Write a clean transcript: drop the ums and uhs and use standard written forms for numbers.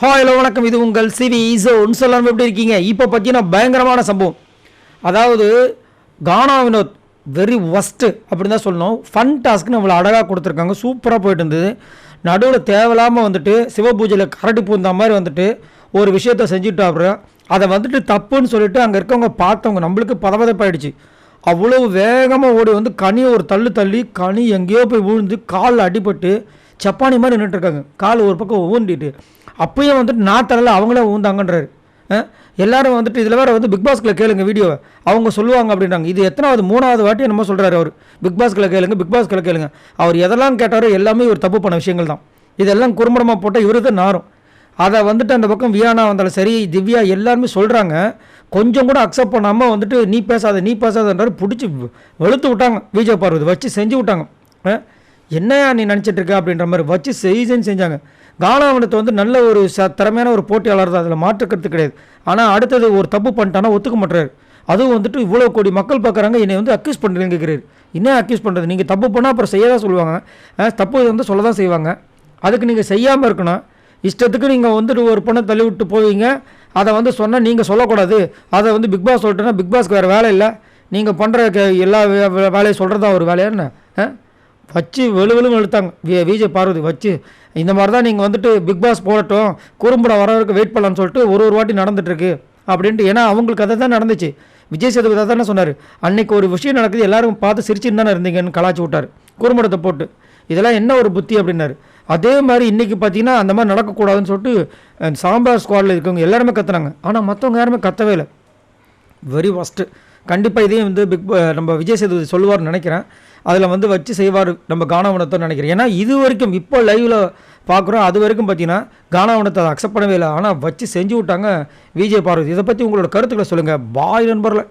Hello வணக்கம், இது உங்கள் சிவி ஈசோன்னு சொல்லாமல் எப்படி இருக்கீங்க? இப்போ பார்த்தீங்கன்னா பயங்கரமான சம்பவம். அதாவது கானா வினோத் வெரி ஒஸ்ட்டு அப்படின்னு தான் சொல்லணும். ஃபன் டாஸ்க்கு நம்மளை அழகாக கொடுத்துருக்காங்க, சூப்பராக போயிட்டு இருந்தது. நடுவில் தேவையில்லாமல் வந்துட்டு சிவபூஜையில் கரடி பூந்த மாதிரி வந்துட்டு ஒரு விஷயத்த செஞ்சுட்டு அப்புறம் அதை வந்துட்டு தப்புன்னு சொல்லிட்டு அங்கே இருக்கவங்க பார்த்தவங்க நம்மளுக்கு பதப்பதப்பாயிடுச்சு. அவ்வளோ வேகமாக ஓடி வந்து கனியை ஒரு தள்ளி கனி எங்கேயோ போய் விழுந்து காலில் அடிபட்டு சப்பானி மாதிரி நின்றுட்டுருக்காங்க. கால் ஒரு பக்கம் ஊண்டிட்டு அப்பயும் வந்துட்டு நான் தரல அவங்களே ஊந்தாங்கன்றாரு. எல்லாரும் வந்துட்டு இதில் வேறு வந்து பிக் பாஸ்கில் கேளுங்க வீடியோவை, அவங்க சொல்லுவாங்க அப்படின்றாங்க. இது எத்தனாவது 3வது வாட்டி என்னமோ சொல்கிறாரு அவர். பிக் பாஸ்கில் கேளுங்க அவர் எதெல்லாம் கேட்டாரோ எல்லாமே ஒரு தப்பு பண்ண விஷயங்கள் தான். இதெல்லாம் குறும்படமாக போட்டால் இவரு தான் நாரும். அதை வந்துட்டு அந்த பக்கம் வியானா வந்தாலும் சரி, திவ்யா எல்லாருமே சொல்கிறாங்க. கொஞ்சம் கூட அக்செப்ட் பண்ணாமல் வந்துட்டு நீ பேசாதன்றாரு. பிடிச்சி வெளுத்து விட்டாங்க. விஜய் பார்வதி வச்சு செஞ்சு விட்டாங்க. என்னையா நீ நினச்சிட்டு இருக்க அப்படின்ற மாதிரி வச்சு செஞ்சாங்க. கானாவினத்தை வந்து நல்ல ஒரு திறமையான ஒரு போட்டியாளர் தான், அதில் மாற்றுக்கிறது கிடையாது. ஆனால் அடுத்தது ஒரு தப்பு பண்ணிட்டானா ஒத்துக்க மாட்டுறாரு. அதுவும் வந்துட்டு இவ்வளோ கோடி மக்கள் பார்க்குறாங்க, என்னை வந்து அக்யூஸ் பண்ணுறீங்க கேட்குறாரு. என்ன அக்யூஸ் பண்ணுறது? நீங்கள் தப்பு பண்ணால் அப்புறம் செய்ய தான் சொல்லுவாங்க. தப்பு வந்து சொல்ல தான் செய்வாங்க. அதுக்கு நீங்கள் செய்யாமல் இருக்கணும். இஷ்டத்துக்கு நீங்கள் வந்துட்டு ஒரு பொண்ணை தள்ளி விட்டு போவீங்க. அதை வந்து சொன்னால் நீங்கள் சொல்லக்கூடாது. அதை வந்து பிக் பாஸ் சொல்லிட்டேன்னா பிக் பாஸ்க்கு வேறு வேலை இல்லை. நீங்கள் பண்ணுற எல்லா வேலையை சொல்கிறது தான் ஒரு வேலையா என்ன? வச்சு வெளுவெளும் எழுத்தாங்க விஜய் பார்வதி வச்சு. இந்த மாதிரி தான் நீங்கள் வந்துட்டு பிக் பாஸ் போடட்டும், குறும்படம் வர வரைக்கும் வெயிட் பண்ணலான்னு சொல்லிட்டு ஒரு வாட்டி நடந்துட்டுருக்கு அப்படின்ட்டு. ஏன்னா அவங்களுக்கு அதை தான் நடந்துச்சு. விஜய் சேதுபதி தானே சொன்னார், அன்றைக்கி ஒரு விஷயம் நடக்குது எல்லாரும் பார்த்து சிரிச்சுன்னு தானே இருந்தீங்கன்னு கலாச்சி விட்டார் குறும்படத்தை போட்டு. இதெல்லாம் என்ன ஒரு புத்தி அப்படின்னாரு. அதே மாதிரி இன்றைக்கி பார்த்தீங்கன்னா அந்த மாதிரி நடக்கக்கூடாதுன்னு சொல்லிட்டு சாம்பார் ஸ்குவாடில் இருக்கவங்க எல்லாருமே கத்துனாங்க. ஆனால் மற்றவங்க யாருமே கத்தவே இல்லை. Very worst. கண்டிப்பாக இதையும் வந்து நம்ம விஜய் சேதுபதி சொல்லுவார்னு நினைக்கிறேன். அதில் வந்து வச்சு செய்வார் நம்ம கானாவினத்தை நினைக்கிறேன். ஏன்னா இது வரைக்கும் இப்போ லைவில் பார்க்குறோம், அது வரைக்கும் பார்த்தீங்கன்னா கானாவினத்தை அதை அக்செப்ட் பண்ணவே இல்லை. ஆனால் வச்சு செஞ்சு விட்டாங்க விஜய் பார்வதி. இதை பற்றி உங்களோட கருத்துக்களை சொல்லுங்கள். பாய் நண்பர்களை.